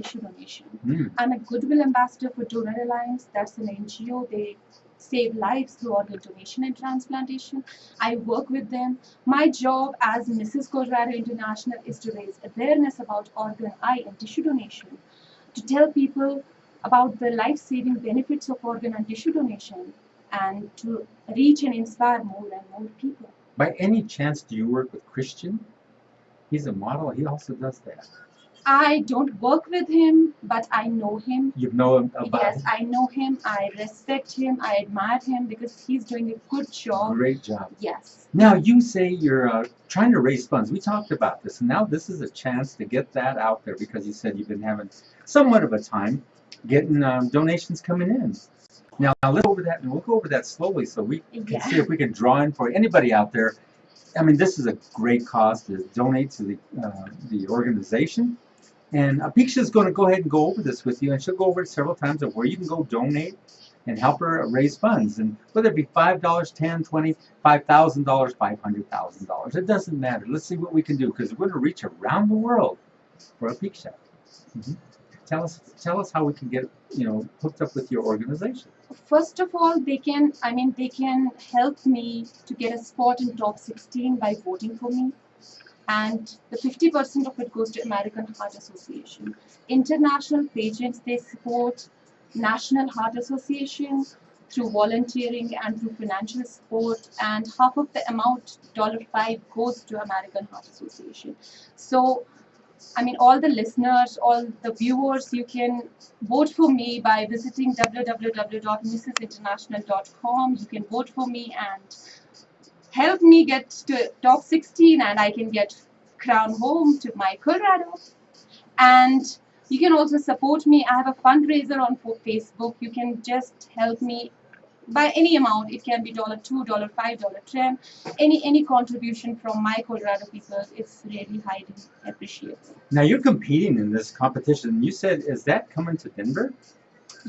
tissue donation. I'm a goodwill ambassador for Donor Alliance. That's an NGO. They save lives through organ donation and transplantation. I work with them. My job as Mrs. Colorado International is to raise awareness about organ, eye, and tissue donation, to tell people about the life-saving benefits of organ and tissue donation, and to reach and inspire more and more people. By any chance, do you work with Christian? He's a model. He also does that. I don't work with him, but I know him. You know him about Yes, I know him. I respect him. I admire him because he's doing a good job. Great job. Yes. Now, you say you're trying to raise funds. We talked about this, and now this is a chance to get that out there because you said you've been having somewhat of a time getting donations coming in. Now, let's go over that, and we'll go over that slowly so we can see if we can draw in for anybody out there. I mean, this is a great cause to donate to the organization. And Apeaksha is going to go ahead and go over this with you, and she'll go over it several times of where you can go donate and help her raise funds. And whether it be $5, $10, $20, $5,000, $500,000, it doesn't matter. Let's see what we can do because we're going to reach around the world for Apeaksha. Tell us how we can get hooked up with your organization. First of all, they can help me to get a spot in top 16 by voting for me. And the 50% of it goes to American Heart Association. International pageants, they support National Heart Association through volunteering and through financial support, and half of the amount, $5, goes to American Heart Association. So, I mean, all the listeners, all the viewers, you can vote for me by visiting www.mrsinternational.com. You can vote for me and help me get to top 16, and I can get crown home to my Colorado. And you can also support me. I have a fundraiser on Facebook. You can just help me by any amount. It can be $2, $5, $10. Any contribution from my Colorado people is really highly appreciated. Now you're competing in this competition. You said, is that coming to Denver?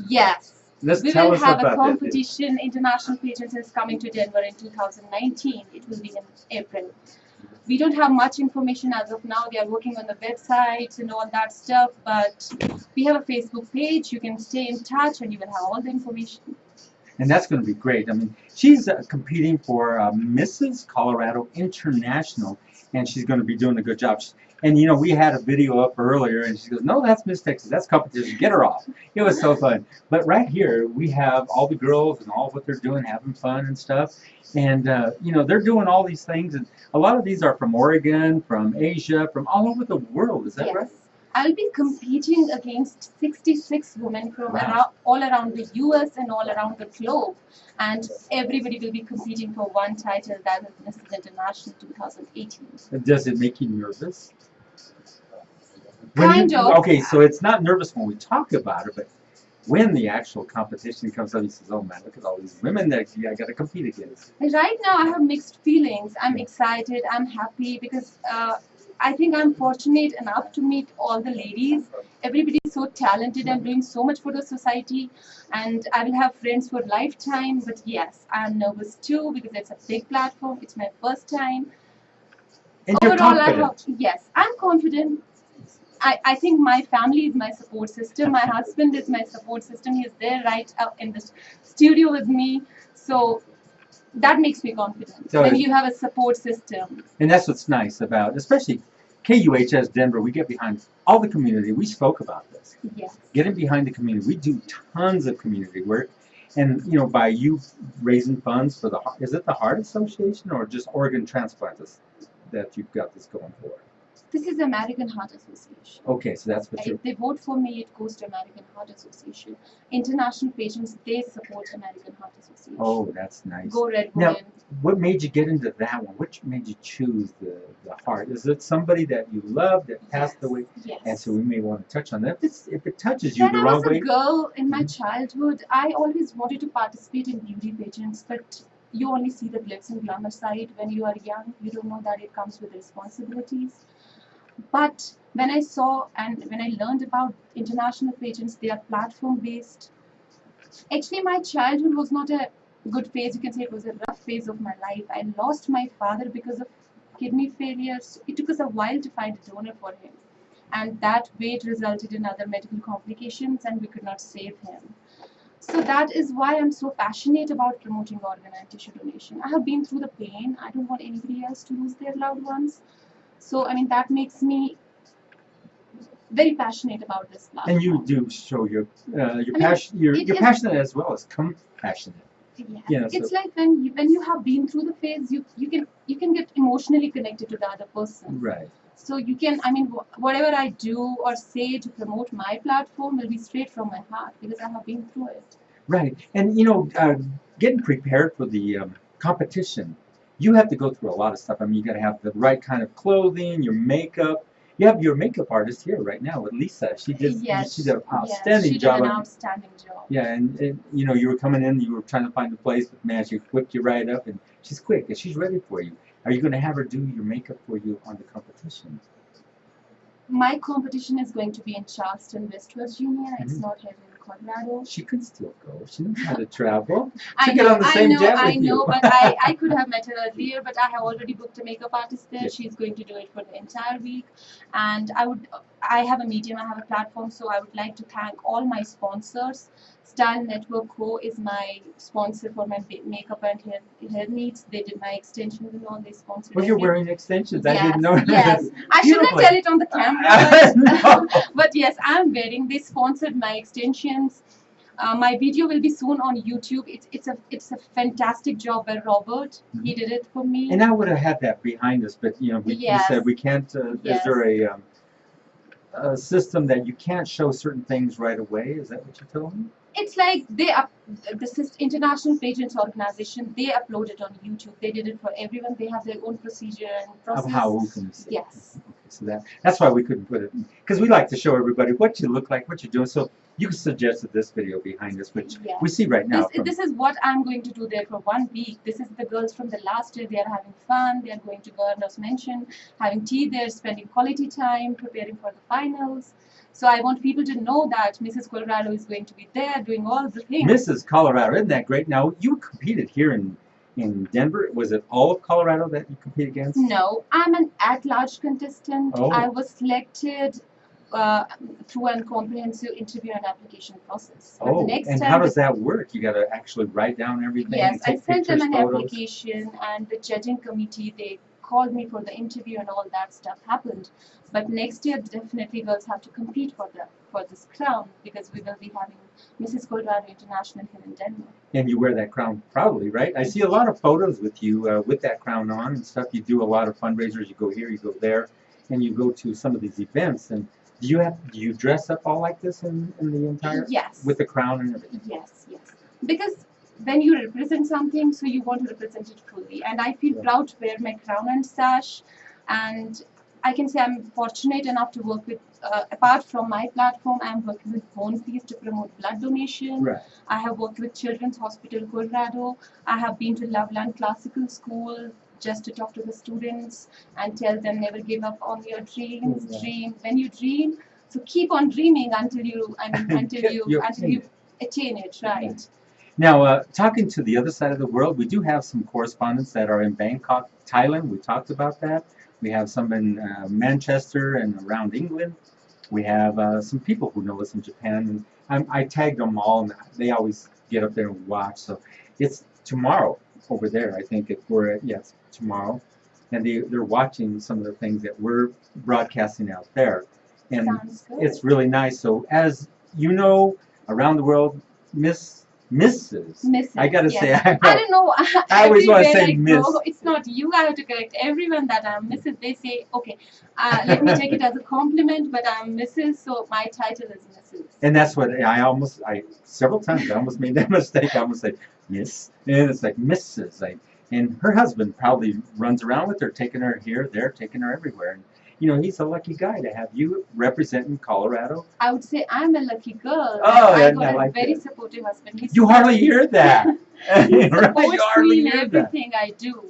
Yes. We will have a competition. International Pageants is coming to Denver in 2019. It will be in April. We don't have much information as of now. They are working on the websites and all that stuff, but we have a Facebook page. You can stay in touch and you will have all the information. And that's going to be great. I mean, she's competing for Mrs. Colorado International, and she's going to be doing a good job. And, we had a video up earlier, and she goes, no, that's Miss Texas. That's competition. Get her off. It was so fun. But right here, we have all the girls and all what they're doing, having fun and stuff. And, they're doing all these things. And a lot of these are from Oregon, from Asia, from all over the world. Is that right? I'll be competing against 66 women from all around the US and all around the globe. And everybody will be competing for one title, that is Mrs. International 2018. Does it make you nervous? Kind of. Okay, so it's not nervous when we talk about it, but when the actual competition comes up, he says, oh man, look at all these women that I got to compete against. Right now, I have mixed feelings. I'm excited, I'm happy, because I think I'm fortunate enough to meet all the ladies. Everybody is so talented and doing so much for the society, and I will have friends for a lifetime. But yes, I'm nervous too because it's a big platform. It's my first time. And you're confident. Yes, I'm confident. I think my family is my support system. My husband is my support system. He's there right out in the studio with me. So that makes me confident when you have a support system. And that's what's nice about, especially KUHS Denver, we get behind all the community. We spoke about this. Yes. Getting behind the community. We do tons of community work. And, by you raising funds for is it the Heart Association or just organ transplants that you've got this going for? This is American Heart Association. Okay, so that's what If they vote for me, it goes to American Heart Association. International patients, they support American Heart Association. Oh, that's nice. Go Red, go now, in. What made you get into that one? What made you choose the heart? Is it somebody that you love that passed away? Yes. And so we may want to touch on that. If it touches you when the wrong way. When I was a girl in my childhood, I always wanted to participate in beauty pageants, but you only see the glitz and glamour side when you are young. You don't know that it comes with responsibilities. But when I saw and when I learned about international pageants, they are platform-based. Actually, my childhood was not a good phase. You can say it was a rough phase of my life. I lost my father because of kidney failure. So it took us a while to find a donor for him. and that weight resulted in other medical complications, and we could not save him. So that is why I'm so passionate about promoting organ and tissue donation. I have been through the pain. I don't want anybody else to lose their loved ones. So, I mean, that makes me very passionate about this platform. And you do show your mean, passion. You're it is- passionate as well as compassionate. Yeah. Yeah, It's so- like when you have been through the phase, you can get emotionally connected to the other person. Right. So you can, I mean, whatever I do or say to promote my platform will be straight from my heart because I have been through it. Right. And you know, getting prepared for the competition, you have to go through a lot of stuff. I mean, you got to have the right kind of clothing, your makeup. You have your makeup artist here right now with Lisa. She did an outstanding she job. did an outstanding job. Yeah, and you know, you were coming in, you were trying to find a place, but man, she whipped you right up, and she's quick, and she's ready for you. Are you going to have her do your makeup for you on the competition? My competition is going to be in Charleston, West Virginia. It's Mhm. not here in Colorado. She can still go. She knows how to travel. I She'll get on the same jet I with you. know, but I could have met her earlier, but I have already booked a makeup artist there. Yes. She's going to do it for the entire week. And I have a medium, I have a platform, so I would like to thank all my sponsors. Style Network Co. is my sponsor for my makeup and hair needs. They did my extensions and all, they sponsored Well, you're everything. wearing extensions. Yes, I didn't know. yes. I should not Beautifully. tell it on the camera, but yes, I'm wearing. They sponsored my extensions. My video will be soon on YouTube. It's a fantastic job by Robert. He did it for me. And I would have had that behind us, but you know, we Yes. said we can't. Yes. Is there a system that you can't show certain things right away? Is that what you told me? It's like this is International Pageants Organization. They upload it on YouTube. They did it for everyone. They have their own procedure and process. Of how we can see. Yes. Okay, so that's why we couldn't put it, because we like to show everybody what you look like, what you're doing. So you suggested this video behind us, which Yes. we see right now. This is what I'm going to do there for 1 week. This is the girls from the last year. They are having fun. They are going to Governor's Mansion, having tea there, spending quality time, preparing for the finals. So I want people to know that Mrs. Colorado is going to be there doing all the things. Mrs. Colorado, isn't that great? Now, you competed here in Denver. Was it all of Colorado that you compete against? No, I'm an at-large contestant. Oh. I was selected through a comprehensive interview and application process. But Oh, next and time how does that work? You got to actually write down everything? Yes, and I take sent them pictures, an photos? application, and the judging committee, they called me for the interview, and all that stuff happened. But next year, definitely girls have to compete for this crown, because we will be having Mrs. Colorado International here in Denver. And you wear that crown proudly, right? I see a lot of photos with you with that crown on and stuff. You do a lot of fundraisers. You go here, you go there, and you go to some of these events. And do you dress up all like this in the entire? Yes. With the crown and everything. Yes, yes. Because when you represent something, so you want to represent it fully. And I feel Yeah. proud to wear my crown and sash. And I can say I'm fortunate enough to work with, apart from my platform, I'm working with Bone Peace to promote blood donation. Right. I have worked with Children's Hospital Colorado. I have been to Loveland Classical School just to talk to the students and tell them never give up on your dreams. Yeah. Dream when you dream. So keep on dreaming until you attain it, right? Now, talking to the other side of the world, we do have some correspondents that are in Bangkok, Thailand. We talked about that. We have some in Manchester and around England. We have some people who know us in Japan. And I tagged them all, and they always get up there and watch. So it's tomorrow over there, I think. It's tomorrow. And they're watching some of the things that we're broadcasting out there. And Sounds good. it's really nice. So as you know, around the world, Mrs. I gotta yes. say, I don't know. I always wanna everywhere say I Miss. go, it's not you. I have to correct everyone that I'm Mrs. They say, okay, let me take it as a compliment, but I'm Mrs. So my title is Mrs. And that's what I several times I almost made that mistake. I almost said Miss, and it's like Mrs. And her husband probably runs around with her, taking her here, there, taking her everywhere. And you know, he's a lucky guy to have you representing Colorado. I would say I'm a lucky girl. Oh, I and got I a like very that. supportive husband. He You hardly hear that. He Right? supports You hardly me in hear that. everything I do.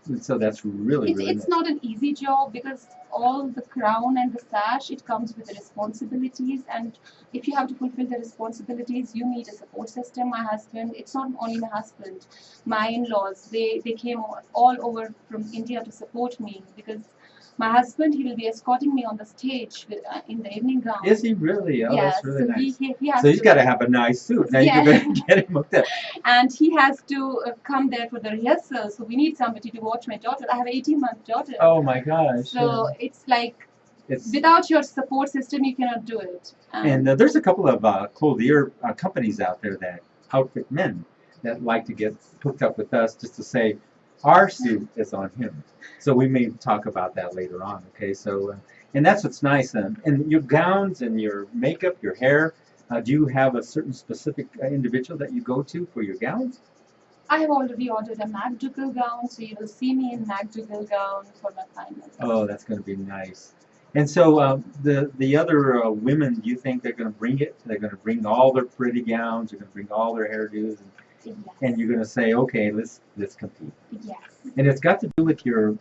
And so that's really, really It's nice. not an easy job because all the crown and the sash, it comes with the responsibilities, and if you have to fulfill the responsibilities, you need a support system. My husband, it's not only my husband, my in-laws, they came all over from India to support me because My husband, he will be escorting me on the stage with, in the evening gown. Is he really? Oh, Yes, that's really so nice. he has So he's to, got to have a nice suit. Now Yeah. you better get him hooked up. and he has to come there for the rehearsal. So we need somebody to watch my daughter. I have an 18-month daughter. Oh my gosh. So it's like, It's without your support system, you cannot do it. and there's a couple of cool deer companies out there that outfit men that like to get hooked up with us just to say our suit is on him. So we may talk about that later on. Okay, so and that's what's nice. And your gowns and your makeup, your hair. Do you have a certain specific individual that you go to for your gowns? I have already ordered a MacDougall gown, so you will see me in MacDougall gown for my final. Oh, that's going to be nice. And so the other women, do you think they're going to bring it? They're going to bring all their pretty gowns. They're going to bring all their hairdos, Yes. and you're going to say, okay, let's compete. Yes. And it's got to do with your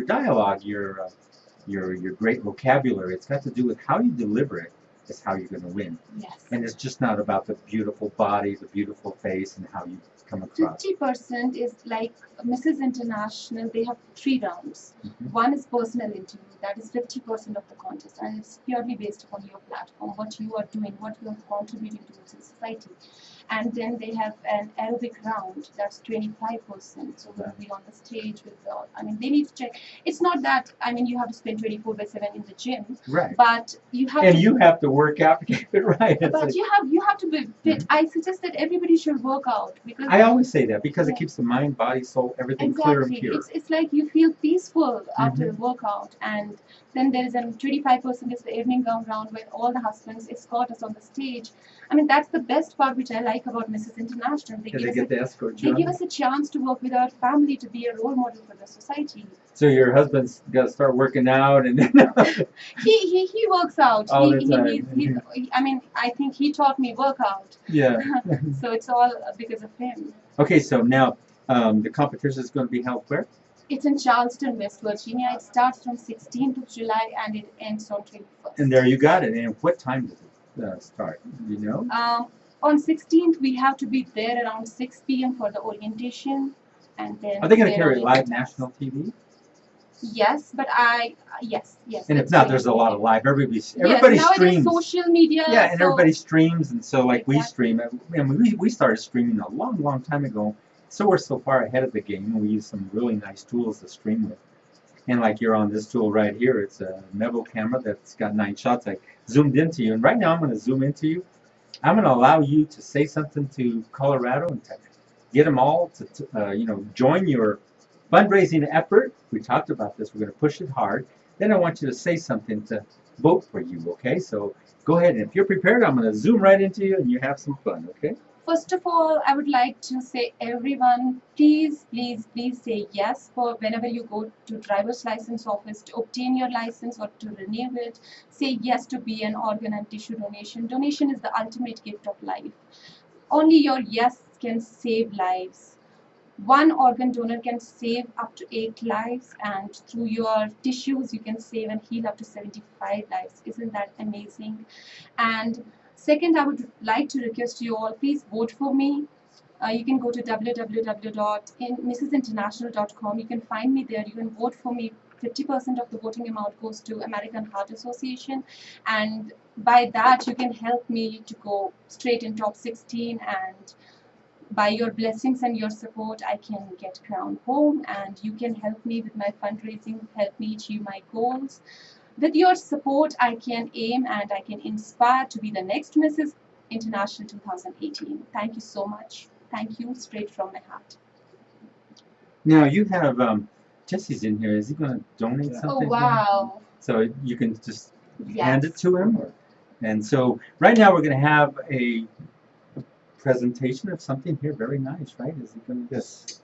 dialogue, your great vocabulary. It's got to do with how you deliver it. Is how you're going to win. Yes. And it's just not about the beautiful body, the beautiful face, and how you come across. 50% is like Mrs. International. They have 3 rounds. Mhm. One is personal interview. That is 50% of the contest, and it's purely based upon your platform, what you are doing, what you are contributing to the society. And then they have an aerobic round. That's 25%. So we'll be on the stage with the. I mean, they need to check. It's not that. I mean, you have to spend 24/7 in the gym, Right. but you have. And to, you have to work out to keep it right. It's But like- you have to be fit. I suggest that everybody should work out because I always say that because it Yeah. keeps the mind, body, soul, everything clear and exactly. pure. It's like you feel peaceful after Mhm. the workout, and then there is a 25% is the evening gown round where all the husbands escort us on the stage. I mean, that's the best part which I like about Mrs. International. Because they get to escort They you. give us a chance to work with our family to be a role model for the society. So your husband's got to start working out, and He works out. All the time. I mean, I think he taught me workout. yeah. So it's all because of him. Okay, so now the competition is going to be held where? It's in Charleston, West Virginia. It starts from 16th of July and it ends on 21st. And there you got it. And what time does it start? Do you know? On 16th, we have to be there around 6 p.m. for the orientation. And then Are they going to there carry are live the- national TV? Yes, but yes. And if it's not, going there's a to lot be- of live. Everybody Yes, streams. nowadays social media. Yeah, and so everybody streams, and so like we Exactly. stream. And we started streaming a long time ago. So we're so far ahead of the game, and we use some really nice tools to stream with. And like you're on this tool right here, it's a Mevo camera that's got 9 shots. I zoomed into you, and right now I'm going to zoom into you. I'm going to allow you to say something to Colorado and to get them all to join your fundraising effort. We talked about this. We're going to push it hard. Then I want you to say something to vote for you. Okay, so go ahead, and if you're prepared, I'm going to zoom right into you, and you have some fun. Okay. First of all, I would like to say everyone, please say yes for whenever you go to driver's license office to obtain your license or to renew it. Say yes to be an organ and tissue donation. Donation is the ultimate gift of life. Only your yes can save lives. One organ donor can save up to 8 lives, and through your tissues you can save and heal up to 75 lives. Isn't that amazing? And second, I would like to request you all, please vote for me. You can go to www.mrsinternational.com. You can find me there. You can vote for me. 50% of the voting amount goes to American Heart Association, and by that you can help me to go straight in top 16, and by your blessings and your support I can get crowned home, and you can help me with my fundraising, help me achieve my goals. With your support, I can aim and I can inspire to be the next Mrs. International 2018. Thank you so much. Thank you, straight from my heart. Now you have Jesse's in here. Is he going to donate Oh, something? wow. So you can just Yes. hand it to him. And so right now we're going to have a presentation of something here. Very nice, right? Is he going to? Yes.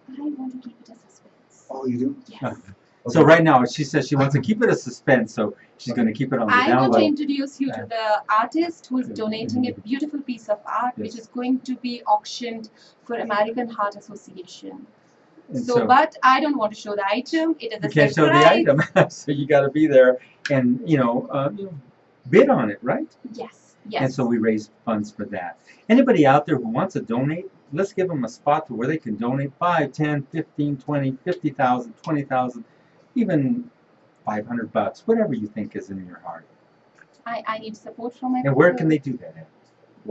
But I want to keep it a suspense. Oh, you do? Yes. So right now she says she wants to keep it a suspense, so she's going to keep it on the I down want to low. introduce you to the artist who is donating a beautiful piece of art, which Yes. is going to be auctioned for American Heart Association. And So, but I don't want to show the item. It is you a can't show surprise. the item, so you got to be there and bid on it, right? Yes, yes. And so we raise funds for that. Anybody out there who wants to donate, let's give them a spot to where they can donate 5, 10, 15, 20, 50,000, 20,000. even $500, whatever you think is in your heart. I need support from my And where can they do that at?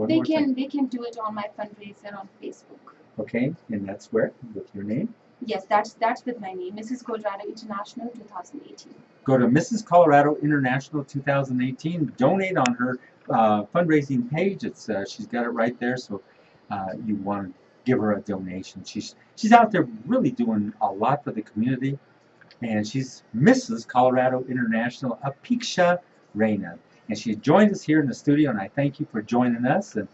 They can do it on my fundraiser on Facebook. Okay, and that's where with your name. Yes, that's with my name, Mrs. Colorado International 2018. Go to Mrs. Colorado International 2018. Donate on her fundraising page. It's she's got it right there. So you want to give her a donation. She's out there really doing a lot for the community, and she's Mrs. Colorado International Apeaksha Raina, and she joined us here in the studio. And I thank you for joining us. And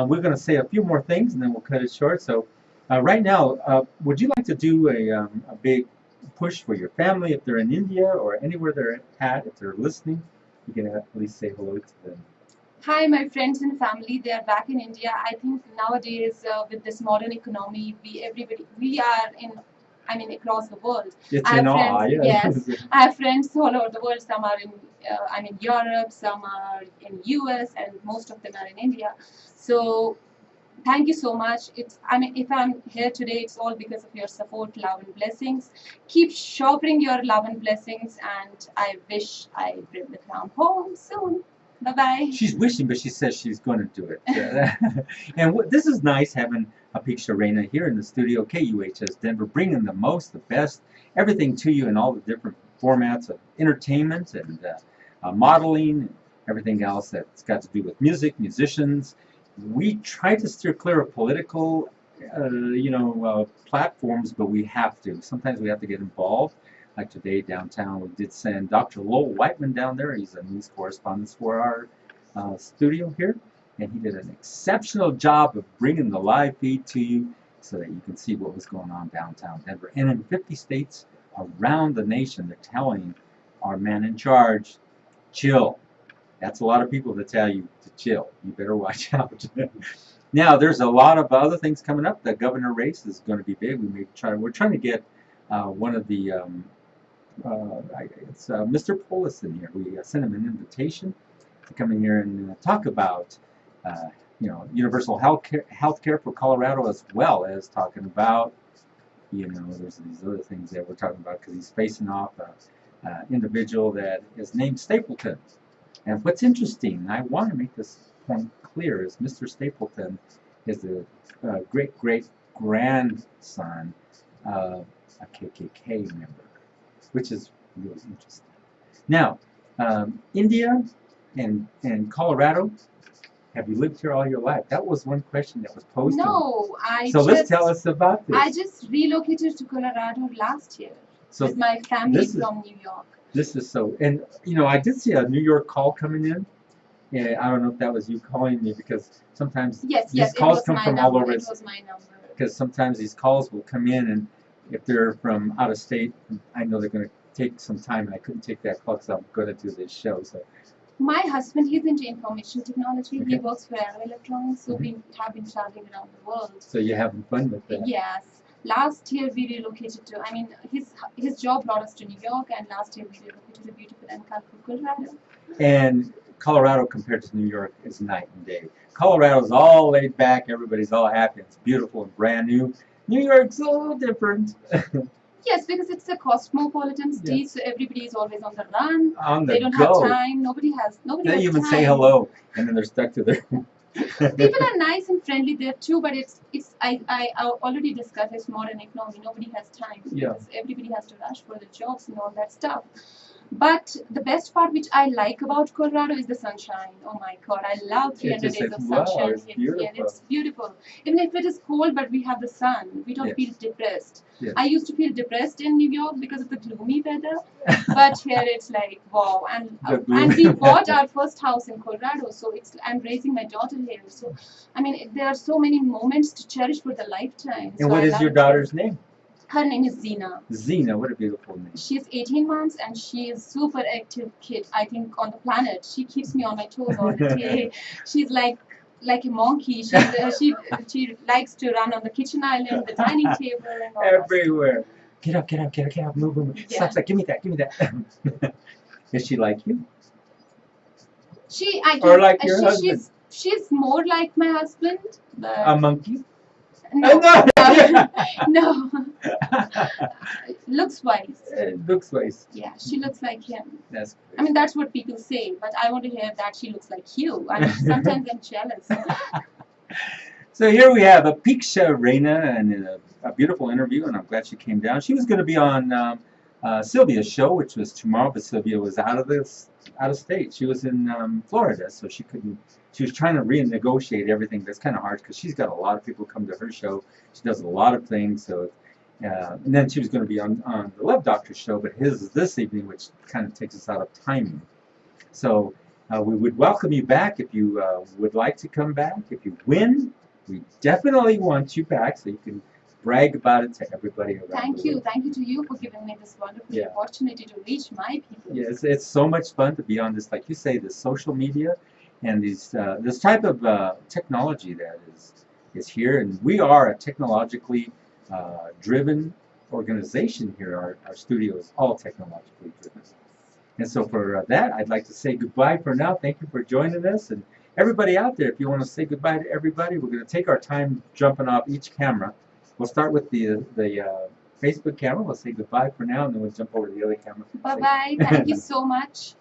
we're going to say a few more things, and then we'll cut it short. So. Right now, would you like to do a big push for your family if they're in India or anywhere they're at, if they're listening? You can at least say hello to them. Hi, my friends and family. They are back in India. I think nowadays, with this modern economy, we are in, I mean, across the world. It's in awe, yes. I have friends all over the world. Some are in, Europe, some are in US, and most of them are in India. So. Thank you so much. If I'm here today, it's all because of your support, love, and blessings. Keep showering your love and blessings, and I wish I bring the crown home soon. Bye-bye. She's wishing, but she says she's going to do it. And this is nice having Apeaksha Raina here in the studio, KUHS Denver, bringing the most, the best, everything to you in all the different formats of entertainment and modeling, and everything else that's got to do with music, musicians. We try to steer clear of political, platforms, but we have to. Sometimes we have to get involved. Like today downtown, we did send Dr. Lowell Whiteman down there. He's a news correspondent for our studio here, and he did an exceptional job of bringing the live feed to you so that you can see what was going on downtown Denver. And in 50 states around the nation, they're telling our man in charge, chill. That's a lot of people to tell you to chill. You better watch out. Now, there's a lot of other things coming up. The governor race is going to be big. We're trying to get one of the it's Mr. Polis in here. We sent him an invitation to come in here and talk about universal health care for Colorado, as well as talking about there's these other things that we're talking about, because he's facing off an individual that is named Stapleton. And what's interesting, and I want to make this point clear, is Mr. Stapleton is the great-great-grandson of a KKK member, which is really interesting. Now, India and Colorado, have you lived here all your life? That was one question that was posed. No, let's tell us about this. I just relocated to Colorado last year with my family from New York. This is so, and I did see a New York call coming in. Yeah, I don't know if that was you calling me, because sometimes these calls come from all over. It was my number. Because sometimes these calls will come in, and if they're from out of state, I know they're going to take some time, and I couldn't take that call because I'm going to do this show. So. My husband, he's into information technology. Okay. He works for Aero Electronics, so we have been traveling around the world. So you're having fun with that? Yes. Last year we relocated to, his job brought us to New York, and last year we relocated to beautiful and colorful Colorado. And Colorado compared to New York is night and day. Colorado's all laid back, everybody's all happy, it's beautiful and brand new. New York's a little different. Yes, because it's a cosmopolitan state, so everybody is always on the run. They don't have time. Nobody has They even say hello, and then they're stuck to their. People are nice and friendly there too, but I already discussed, it's modern economy. Nobody has time because everybody has to rush for the jobs and all that stuff. But the best part which I like about Colorado is the sunshine. Oh my God, I love 300 days of sunshine here. It's beautiful. Even if it is cold, but we have the sun. We don't feel depressed. Yes. I used to feel depressed in New York because of the gloomy weather, but here it's like wow. And we bought our first house in Colorado, so I'm raising my daughter here. So there are so many moments to cherish for the lifetime. And what is your daughter's name? Her name is Zina. Zina, what a beautiful name. She's 18 months and she is super active kid, I think, on the planet. She keeps me on my toes all the day. She's like a monkey. She likes to run on the kitchen island, the dining table, and all everywhere. Get up, move. Yeah. Stop, give me that. Is she like you? Like your husband? She's more like my husband. A monkey? No. No. Looks wise. Looks wise. Yeah, she looks like him. That's I mean, that's what people say, but I want to hear that she looks like you. I mean, sometimes I'm jealous. So here we have Apeaksha Raina, and a beautiful interview, and I'm glad she came down. She was going to be on Sylvia's show, which was tomorrow, but Sylvia was out of state. She was in Florida, so she couldn't. She was trying to renegotiate everything. That's kind of hard because she's got a lot of people come to her show. She does a lot of things. So, and then she was going to be on the Love Doctor show, but his is this evening, which kind of takes us out of timing. So we would welcome you back if you would like to come back. If you win, we definitely want you back so you can brag about it to everybody around Thank the you. world. Thank you to you for giving me this wonderful opportunity to reach my people. Yes, it's so much fun to be on this, like you say, this social media and these this type of technology that is here. And we are a technologically driven organization here. Our studio is all technologically driven. And so for that, I'd like to say goodbye for now. Thank you for joining us. And everybody out there, if you want to say goodbye to everybody, we're going to take our time jumping off each camera. We'll start with the Facebook camera. We'll say goodbye for now, and then we'll jump over to the other camera. Bye-bye. Thank you so much.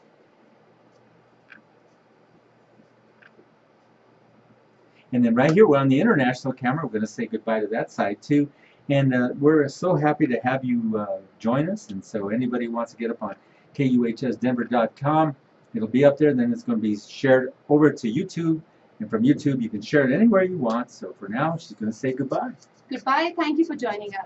And then right here, we're on the international camera. We're going to say goodbye to that side, too. And we're so happy to have you join us. And so anybody who wants to get up on KUHSdenver.com, it'll be up there. Then it's going to be shared over to YouTube. And from YouTube, you can share it anywhere you want. So for now, she's going to say goodbye. Goodbye. Thank you for joining us.